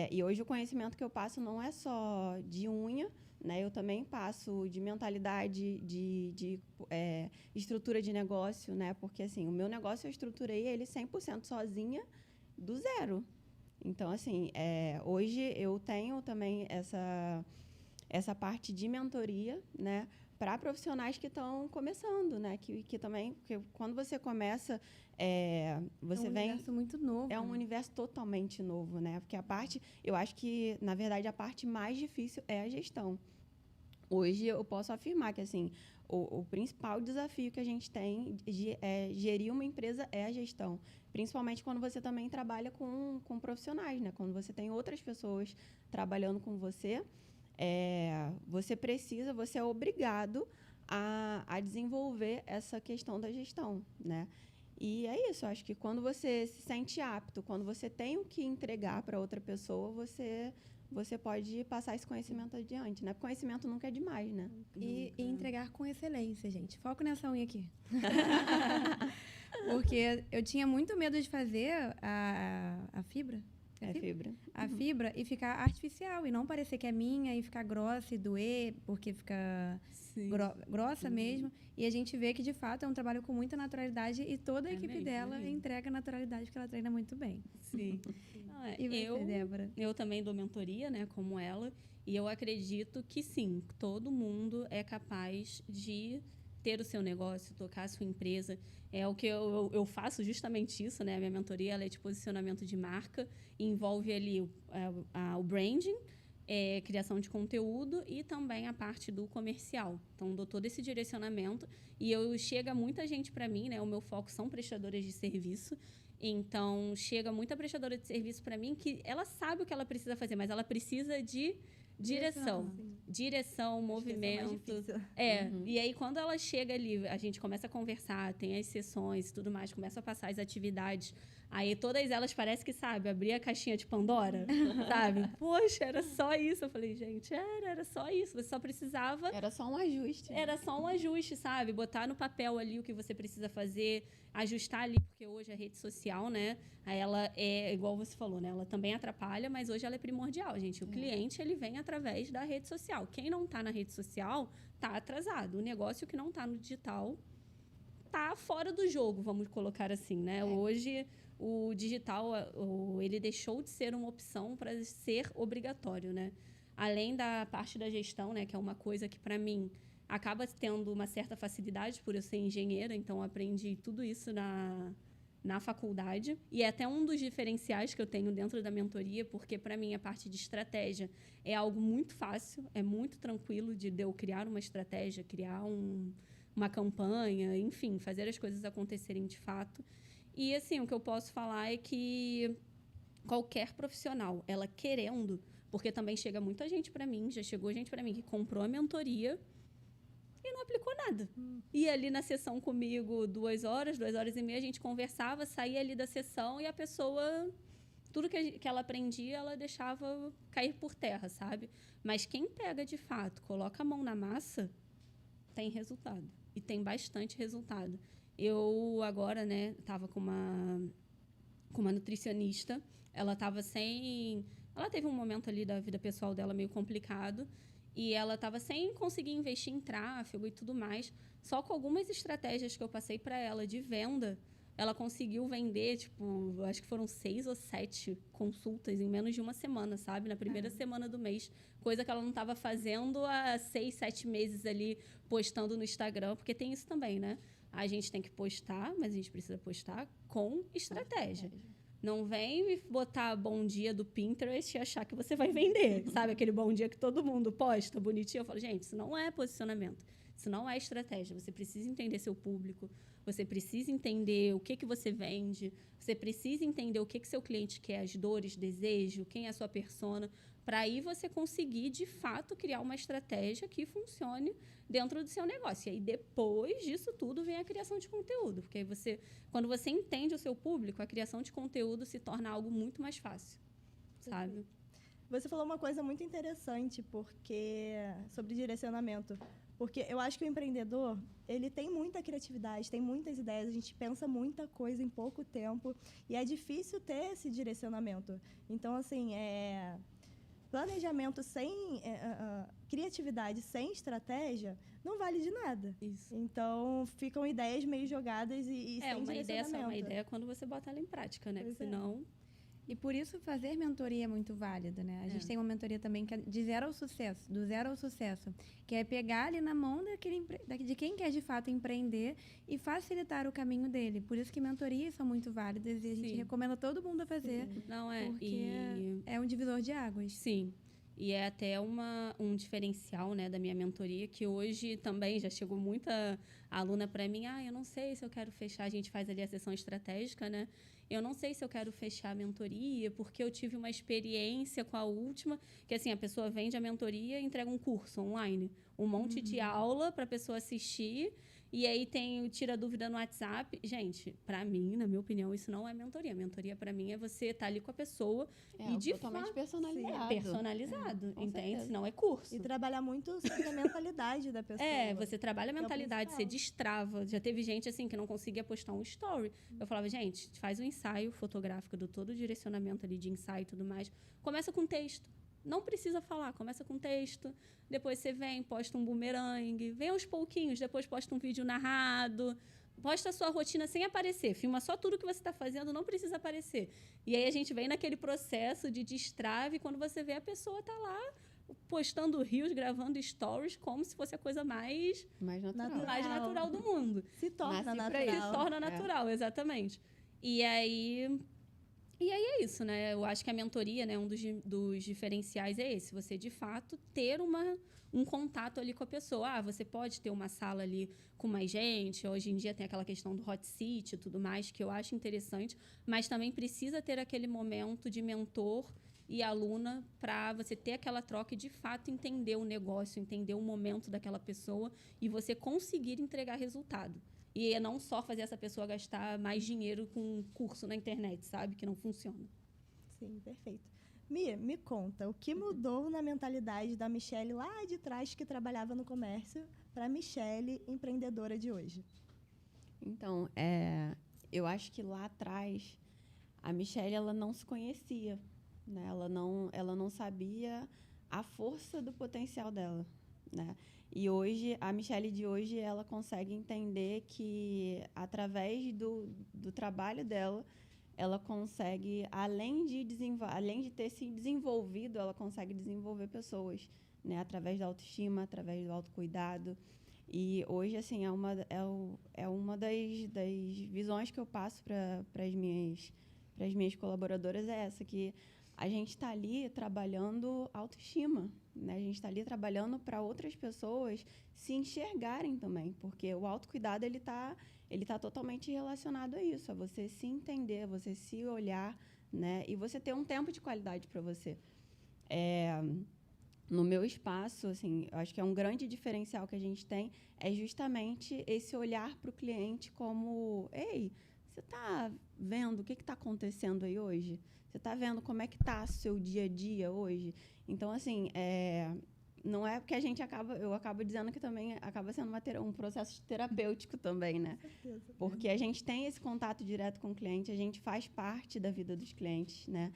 E hoje o conhecimento que eu passo não é só de unha, né? Eu também passo de mentalidade, de estrutura de negócio, né? Porque, assim, o meu negócio eu estruturei ele 100% sozinha, do zero. Então, assim, hoje eu tenho também essa parte de mentoria, né, para profissionais que estão começando, né, que também, porque quando você começa, você vem... É um universo muito novo. É um universo totalmente novo, né, porque eu acho que, na verdade, a parte mais difícil é a gestão. Hoje eu posso afirmar que, assim, o principal desafio que a gente tem de gerir uma empresa é a gestão. Principalmente quando você também trabalha com profissionais, né? Quando você tem outras pessoas trabalhando com você, você é obrigado a desenvolver essa questão da gestão, né? E é isso, eu acho que quando você se sente apto, quando você tem o que entregar para outra pessoa, você pode passar esse conhecimento adiante, né? Porque conhecimento nunca é demais, né? E entregar com excelência, gente. Foco nessa unha aqui. Porque eu tinha muito medo de fazer a fibra. que é É fibra. a fibra e ficar artificial e não parecer que é minha e ficar grossa e doer porque fica Sim. grossa mesmo. E a gente vê que de fato é um trabalho com muita naturalidade e toda a equipe mesmo, dela mesmo. entrega naturalidade porque ela treina muito bem. Sim. Não, E você, Débora? Eu também dou mentoria, né, como ela, e eu acredito que sim, todo mundo é capaz de ter o seu negócio, tocar a sua empresa. É o que eu faço justamente isso, né? A minha mentoria ela é de posicionamento de marca, envolve ali o branding, criação de conteúdo e também a parte do comercial. Então, dou todo esse direcionamento e chega muita gente para mim, né? O meu foco são prestadoras de serviço. Então, chega muita prestadora de serviço para mim que ela sabe o que ela precisa fazer, mas ela precisa de direção, movimento. E aí quando ela chega ali, a gente começa a conversar, tem as sessões e tudo mais, começa a passar as atividades. Aí todas elas parece que, sabe, abrir a caixinha de Pandora, sabe? Poxa, era só isso. Eu falei, gente, era só isso. Você só precisava... Era só um ajuste. Era só um ajuste, sabe? Botar no papel ali o que você precisa fazer, ajustar ali, porque hoje a rede social, né? Ela é, igual você falou, né? Ela também atrapalha, mas hoje ela é primordial, gente. O cliente, ele vem através da rede social. Quem não está na rede social, está atrasado. O negócio que não está no digital está fora do jogo, vamos colocar assim, né? Hoje, o digital, ele deixou de ser uma opção para ser obrigatório, né? Além da parte da gestão, né? Que é uma coisa que, para mim, acaba tendo uma certa facilidade por eu ser engenheira, então eu aprendi tudo isso na faculdade. E é até um dos diferenciais que eu tenho dentro da mentoria, porque, para mim, a parte de estratégia é algo muito fácil, é muito tranquilo de eu criar uma estratégia, criar uma campanha, enfim, fazer as coisas acontecerem de fato. E, assim, o que eu posso falar é que qualquer profissional, ela querendo, porque também chega muita gente para mim, já chegou gente para mim que comprou a mentoria e não aplicou nada. Ia ali na sessão comigo 2 horas e meia, a gente conversava, saía ali da sessão e a pessoa, tudo que ela aprendia, ela deixava cair por terra, sabe? Mas quem pega de fato, coloca a mão na massa, tem resultado. E tem bastante resultado. Eu agora, né, estava com uma nutricionista, ela teve um momento ali da vida pessoal dela meio complicado, e ela estava sem conseguir investir em tráfego e tudo mais. Só com algumas estratégias que eu passei para ela de venda, ela conseguiu vender, tipo, acho que foram 6 ou 7 consultas em menos de uma semana, sabe? Na primeira semana do mês. Coisa que ela não estava fazendo há 6, 7 meses ali, postando no Instagram. Porque tem isso também, né? A gente tem que postar, mas a gente precisa postar com estratégia. Não vem me botar bom dia do Pinterest e achar que você vai vender. Sabe aquele bom dia que todo mundo posta, bonitinho? Eu falo, gente, isso não é posicionamento. Isso não é estratégia. Você precisa entender seu público. Você precisa entender o que você vende. Você precisa entender o que seu cliente quer, as dores, desejo, quem é a sua persona, para aí você conseguir, de fato, criar uma estratégia que funcione dentro do seu negócio. E aí, depois disso tudo, vem a criação de conteúdo. Porque aí quando você entende o seu público, a criação de conteúdo se torna algo muito mais fácil, sabe? Você falou uma coisa muito interessante sobre direcionamento. Porque eu acho que o empreendedor, ele tem muita criatividade, tem muitas ideias, a gente pensa muita coisa em pouco tempo e é difícil ter esse direcionamento. Então, assim, planejamento sem criatividade, sem estratégia, não vale de nada. Isso. Então, ficam ideias meio jogadas e sem uma ideia direcionamento. só uma ideia quando você bota ela em prática, né? Pois Senão... E por isso fazer mentoria é muito válido, né? A gente tem uma mentoria também que é de 0 ao sucesso, do 0 ao sucesso, que é pegar ali na mão de quem quer de fato empreender e facilitar o caminho dele. Por isso que mentorias são muito válidas e a gente recomenda todo mundo a fazer, porque é um divisor de águas. Sim. E é até um diferencial, né, da minha mentoria, que hoje também já chegou muita aluna para mim, eu não sei se eu quero fechar, a gente faz ali a sessão estratégica, né? Eu não sei se eu quero fechar a mentoria, porque eu tive uma experiência com a última, que assim, a pessoa vende a mentoria e entrega um curso online, um monte de aula para a pessoa assistir, E aí tem o tira dúvida no WhatsApp. Gente, pra mim, na minha opinião, isso não é mentoria. Mentoria pra mim é você estar ali com a pessoa e de totalmente fato personalizado. personalizado, com entende? certeza. Senão é curso. E trabalhar muito sobre a mentalidade da pessoa. Você trabalha a Que é o mentalidade, você principal. destrava. Já teve gente assim que não conseguia postar um story. Eu falava, gente, faz um ensaio fotográfico do todo o direcionamento ali de ensaio e tudo mais. Começa com texto. Não precisa falar, começa com texto. Depois você vem, posta um bumerangue. Vem aos pouquinhos, depois posta um vídeo narrado. Posta a sua rotina sem aparecer. Filma só tudo que você está fazendo, não precisa aparecer. E aí a gente vem naquele processo de destrave. Quando você vê, a pessoa tá lá postando reels, gravando stories, como se fosse a coisa mais natural do mundo. Se torna Nasci pra isso. natural. Se torna natural, exatamente. E aí é isso, né? Eu acho que a mentoria, né, um dos diferenciais é esse. Você, de fato, ter um contato ali com a pessoa. Você pode ter uma sala ali com mais gente. Hoje em dia tem aquela questão do hot seat e tudo mais, que eu acho interessante. Mas também precisa ter aquele momento de mentor e aluna para você ter aquela troca e, de fato, entender o negócio, entender o momento daquela pessoa e você conseguir entregar resultado. E não só fazer essa pessoa gastar mais dinheiro com um curso na internet, sabe? Que não funciona. Sim, perfeito. Mia, me conta, o que mudou na mentalidade da Michelle lá de trás, que trabalhava no comércio, para a Michelle, empreendedora de hoje? Então, eu acho que lá atrás, a Michelle, ela não se conhecia, né? Ela não sabia a força do potencial dela, né? E hoje, a Michelle de hoje, ela consegue entender que, através do trabalho dela, ela consegue, além de ter se desenvolvido, ela consegue desenvolver pessoas, né? Através da autoestima, através do autocuidado. E hoje, assim, é uma das visões que eu passo para as minhas colaboradoras, é essa, que a gente está ali trabalhando autoestima, né? A gente está ali trabalhando para outras pessoas se enxergarem também, porque o autocuidado ele tá totalmente relacionado a isso, a você se entender, você se olhar, né? E você ter um tempo de qualidade para você. No meu espaço, assim, eu acho que é um grande diferencial que a gente tem é justamente esse olhar para o cliente como, ei, você está vendo o que está acontecendo aí hoje? Você está vendo como é que está o seu dia a dia hoje? Então, assim, não é porque eu acabo dizendo que também acaba sendo um processo terapêutico também, né? Com certeza. Porque a gente tem esse contato direto com o cliente, a gente faz parte da vida dos clientes, né?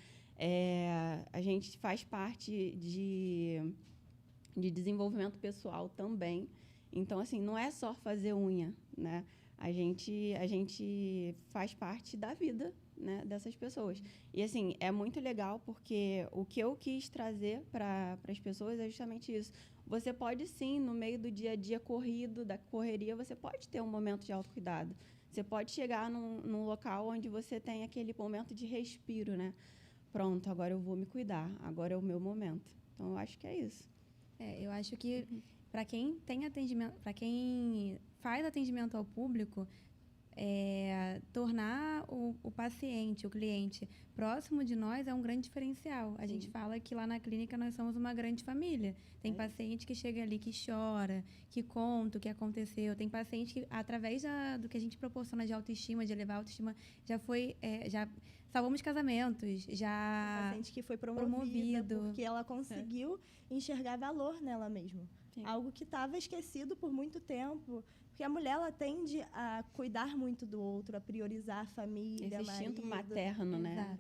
A gente faz parte de desenvolvimento pessoal também. Então, assim, não é só fazer unha, né? A gente faz parte da vida, né, dessas pessoas. E, assim, é muito legal porque o que eu quis trazer para as pessoas é justamente isso. Você pode, sim, no meio do dia a dia corrido, da correria, você pode ter um momento de autocuidado. Você pode chegar num local onde você tem aquele momento de respiro, né? Pronto, agora eu vou me cuidar, agora é o meu momento. Então, eu acho que é isso. Eu acho que para quem tem atendimento, para quem faz atendimento ao público, tornar o paciente, o cliente, próximo de nós é um grande diferencial. A gente fala que lá na clínica nós somos uma grande família. Tem paciente que chega ali que chora, que conta o que aconteceu. Tem paciente que, através do que a gente proporciona de autoestima, de elevar a autoestima, já salvamos casamentos, já... Paciente que foi promovido. Porque ela conseguiu enxergar valor nela mesma. Sim. Algo que estava esquecido por muito tempo. Porque a mulher, ela tende a cuidar muito do outro, a priorizar a família, Esse instinto marido. materno, né?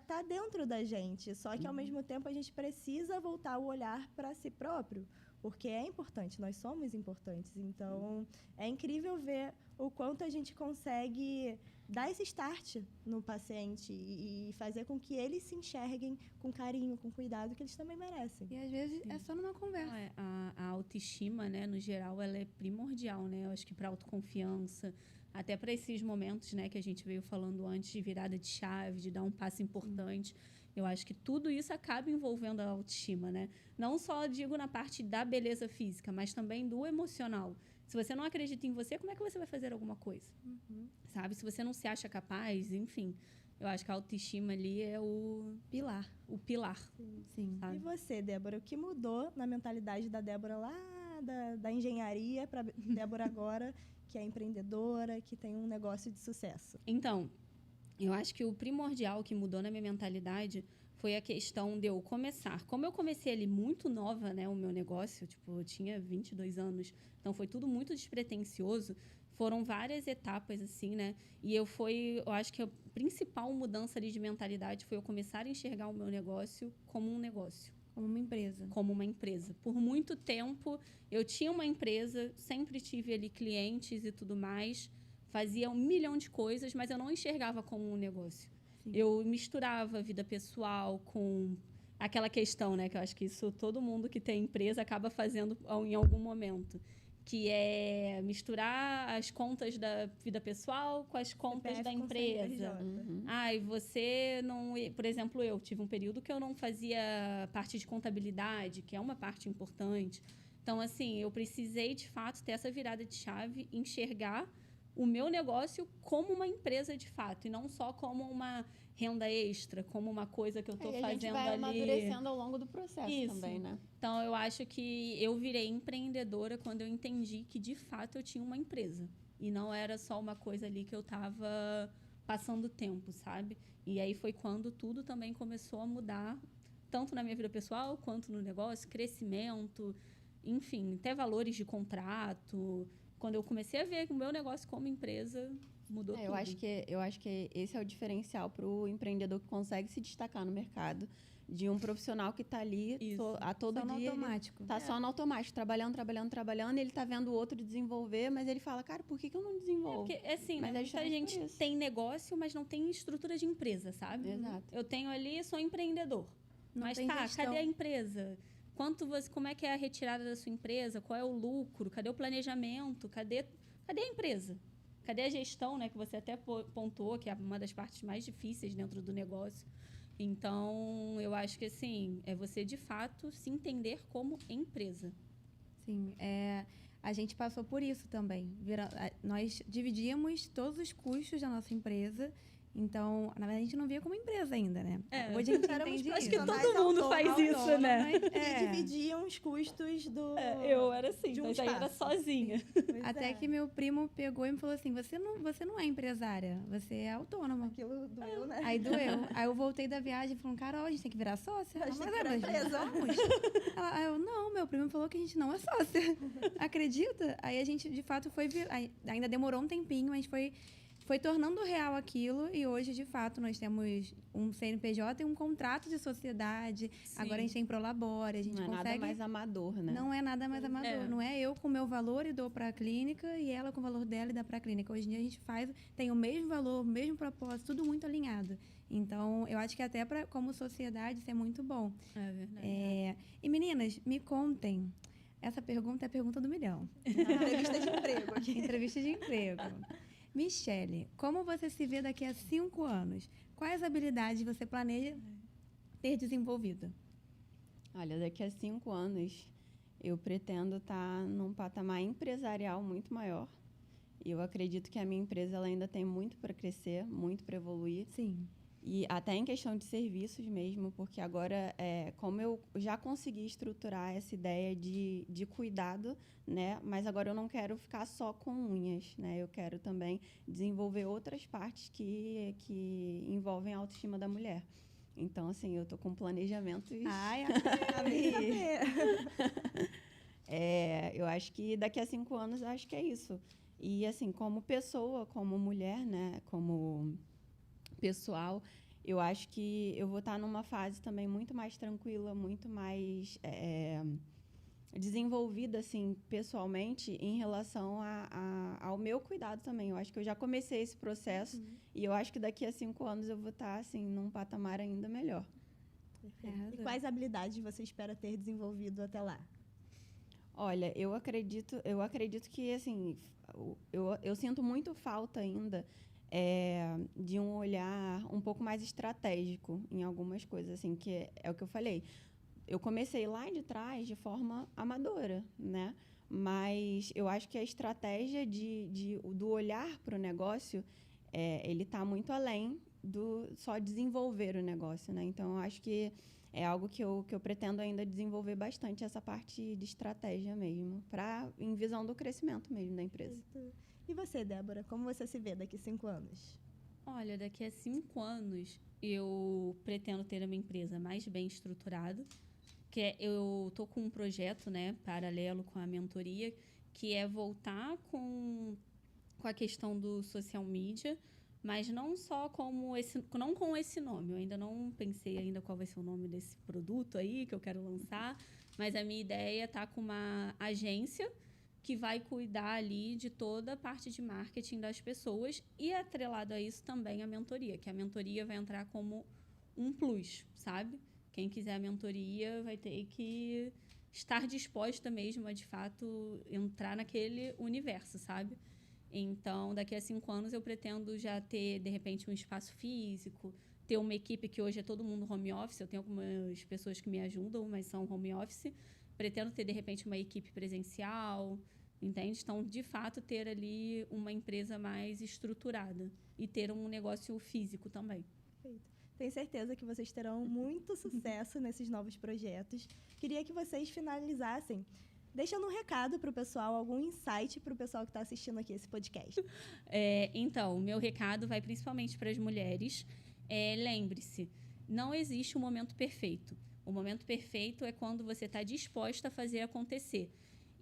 Tá dentro da gente. Só que, ao mesmo tempo, a gente precisa voltar o olhar para si próprio. Porque é importante, nós somos importantes. Então, é incrível ver o quanto a gente consegue dar esse start no paciente e fazer com que eles se enxerguem com carinho, com cuidado, que eles também merecem. E, às vezes, é só numa conversa. A autoestima, né, no geral, ela é primordial, né? Eu acho que para autoconfiança, até para esses momentos, né, que a gente veio falando antes de virada de chave, de dar um passo importante. Eu acho que tudo isso acaba envolvendo a autoestima, né? Não só, digo, na parte da beleza física, mas também do emocional. Se você não acredita em você, como é que você vai fazer alguma coisa? Sabe? Se você não se acha capaz, enfim. Eu acho que a autoestima ali é o Pilar. pilar. Sim. E você, Débora, o que mudou na mentalidade da Débora lá da engenharia para Débora agora, que é empreendedora, que tem um negócio de sucesso? Então, eu acho que o primordial que mudou na minha mentalidade foi a questão de eu começar. Como eu comecei ali muito nova, né, o meu negócio, tipo, eu tinha 22 anos, então foi tudo muito despretensioso. Foram várias etapas, assim, né? E eu acho que a principal mudança ali de mentalidade foi eu começar a enxergar o meu negócio como um negócio. Como uma empresa. Como uma empresa. Por muito tempo, eu tinha uma empresa, sempre tive ali clientes e tudo mais, fazia 1 milhão de coisas, mas eu não enxergava como um negócio. Sim. Eu misturava a vida pessoal com aquela questão, né? Que eu acho que isso todo mundo que tem empresa acaba fazendo em algum momento. Que é misturar as contas da vida pessoal com as contas CPF da com empresa. CNPJ. Ai, você não... Por exemplo, eu tive um período que eu não fazia parte de contabilidade, que é uma parte importante. Então, assim, eu precisei, de fato, ter essa virada de chave, enxergar o meu negócio como uma empresa de fato, e não só como uma renda extra, como uma coisa que eu estou fazendo ali. A gente vai amadurecendo ao longo do processo Isso. também, né? Então, eu acho que eu virei empreendedora quando eu entendi que, de fato, eu tinha uma empresa. E não era só uma coisa ali que eu estava passando tempo, sabe? E aí foi quando tudo também começou a mudar, tanto na minha vida pessoal, quanto no negócio, crescimento, enfim, até valores de contrato. Quando eu comecei a ver o meu negócio como empresa, mudou tudo. Eu acho que esse é o diferencial para o empreendedor que consegue se destacar no mercado, de um profissional que está ali a todo só no dia. automático. Está só no automático, trabalhando, e ele está vendo o outro desenvolver, mas ele fala, cara, por que eu não desenvolvo? Porque, assim, Mas né, é muita justamente gente por isso. tem negócio, mas não tem estrutura de empresa, sabe? Exato. Eu tenho ali, sou empreendedor. Não Mas tem tá, gestão. cadê a empresa? Como é que é a retirada da sua empresa? Qual é o lucro? Cadê o planejamento? Cadê a empresa? Cadê a gestão, né? Que você até pontuou, que é uma das partes mais difíceis dentro do negócio. Então, eu acho que, assim, é você, de fato, se entender como empresa. Sim, a gente passou por isso também. Nós dividíamos todos os custos da nossa empresa. Então, na verdade, a gente não via como empresa ainda, né? Hoje a gente entende Acho isso. que todo mundo faz isso, né? E dividiam os custos do... Eu era assim, de um mas aí era espaço. sozinha. Pois Até é. que meu primo pegou e me falou assim, você não é empresária, você é autônoma. Aquilo doeu, né? Aí doeu. Aí eu voltei da viagem falando, Carol, a gente tem que virar sócia? A gente Ela, tem que mas virar empresa." vamos. Aí eu, não, meu primo falou que a gente não é sócia. Acredita? Aí a gente, de fato, ainda demorou um tempinho, mas foi tornando real aquilo e hoje, de fato, nós temos um CNPJ e um contrato de sociedade. Sim. Agora a gente tem Prolabore, a gente Não é consegue... nada mais amador, né? Não é nada mais amador. É. Não é eu com o meu valor e dou para a clínica e ela com o valor dela e dá para a clínica. Hoje em dia a gente tem o mesmo valor, o mesmo propósito, tudo muito alinhado. Então, eu acho que até como sociedade isso é muito bom. É verdade. E meninas, me contem. Essa pergunta é a pergunta do milhão. Entrevista de emprego aqui. Entrevista de emprego. Michele, como você se vê daqui a 5 anos? Quais habilidades você planeja ter desenvolvido? Olha, daqui a 5 anos, eu pretendo estar num patamar empresarial muito maior. E eu acredito que a minha empresa ela ainda tem muito para crescer, muito para evoluir. Sim. E até em questão de serviços mesmo, porque agora, como eu já consegui estruturar essa ideia de cuidado, né? Mas agora eu não quero ficar só com unhas, né? Eu quero também desenvolver outras partes que envolvem a autoestima da mulher. Então, assim, eu estou com planejamentos... Ai, eu acho que daqui a 5 anos, eu acho que é isso. E, assim, como pessoa, como mulher, né? Como pessoal, eu acho que eu vou estar numa fase também muito mais tranquila, muito mais desenvolvida, assim, pessoalmente, em relação ao meu cuidado também. Eu acho que eu já comecei esse processo e eu acho que daqui a 5 anos eu vou estar, assim, num patamar ainda melhor. E quais habilidades você espera ter desenvolvido até lá? Olha, eu acredito que, assim, eu sinto muito falta ainda de um olhar um pouco mais estratégico em algumas coisas, assim, que é o que eu falei. Eu comecei lá de trás de forma amadora, né? Mas eu acho que a estratégia do olhar para o negócio, ele está muito além do só desenvolver o negócio, né? Então, eu acho que é algo que eu pretendo ainda desenvolver bastante, essa parte de estratégia mesmo, em visão do crescimento mesmo da empresa. E você, Débora, como você se vê daqui a 5 anos? Olha, daqui a 5 anos eu pretendo ter a minha empresa mais bem estruturada, eu tô com um projeto, né, paralelo com a mentoria, que é voltar com a questão do social media, mas não só não com esse nome. Eu ainda não pensei ainda qual vai ser o nome desse produto aí que eu quero lançar, mas a minha ideia é estar com uma agência que vai cuidar ali de toda a parte de marketing das pessoas e atrelado a isso também a mentoria, que a mentoria vai entrar como um plus, sabe? Quem quiser a mentoria vai ter que estar disposta mesmo a, de fato, entrar naquele universo, sabe? Então, daqui a 5 anos eu pretendo já ter, de repente, um espaço físico, ter uma equipe que hoje é todo mundo home office. Eu tenho algumas pessoas que me ajudam, mas são home office. Pretendo ter, de repente, uma equipe presencial, entende? Então, de fato, ter ali uma empresa mais estruturada e ter um negócio físico também. Perfeito. Tenho certeza que vocês terão muito sucesso nesses novos projetos. Queria que vocês finalizassem deixando um recado para o pessoal, algum insight para o pessoal que está assistindo aqui esse podcast. Então, o meu recado vai principalmente para as mulheres. Lembre-se, não existe um momento perfeito. O momento perfeito é quando você está disposta a fazer acontecer.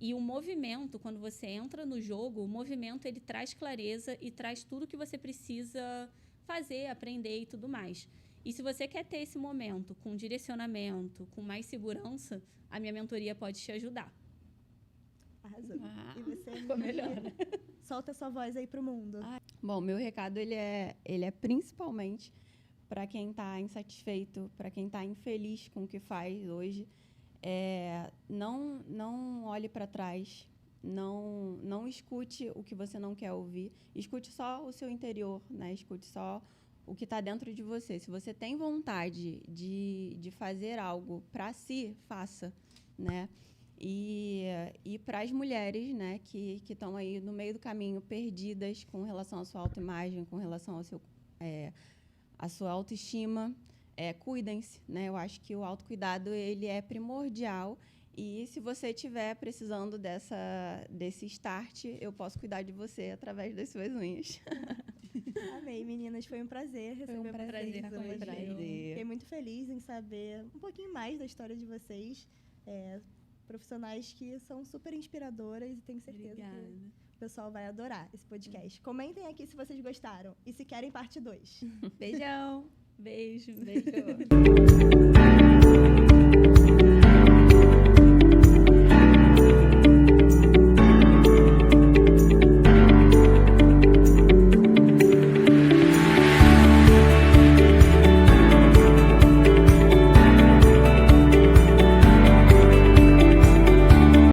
E o movimento, quando você entra no jogo, o movimento ele traz clareza e traz tudo que você precisa fazer, aprender e tudo mais. E se você quer ter esse momento com direcionamento, com mais segurança, a minha mentoria pode te ajudar. Arrasou. E você? Ficou melhor, né? Solta sua voz aí pro mundo. Bom, meu recado ele é principalmente para quem está insatisfeito, para quem está infeliz com o que faz hoje. Não olhe para trás, não escute o que você não quer ouvir, escute só o seu interior, né? Escute só o que está dentro de você. Se você tem vontade de fazer algo para si, faça, né? E para as mulheres, né, que estão aí no meio do caminho, perdidas com relação à sua autoimagem, com relação ao à sua autoestima, cuidem-se, né? Eu acho que o autocuidado ele é primordial. E se você estiver precisando desse start, eu posso cuidar de você através das suas unhas. Amei, meninas. Foi um prazer receber Foi um prazer vocês estar com hoje. vocês. Eu fiquei muito feliz em saber um pouquinho mais da história de vocês. Profissionais que são super inspiradoras e tenho certeza Obrigada. que o pessoal vai adorar esse podcast. Comentem aqui se vocês gostaram e se querem parte 2. Beijão! Beijo. Beijo.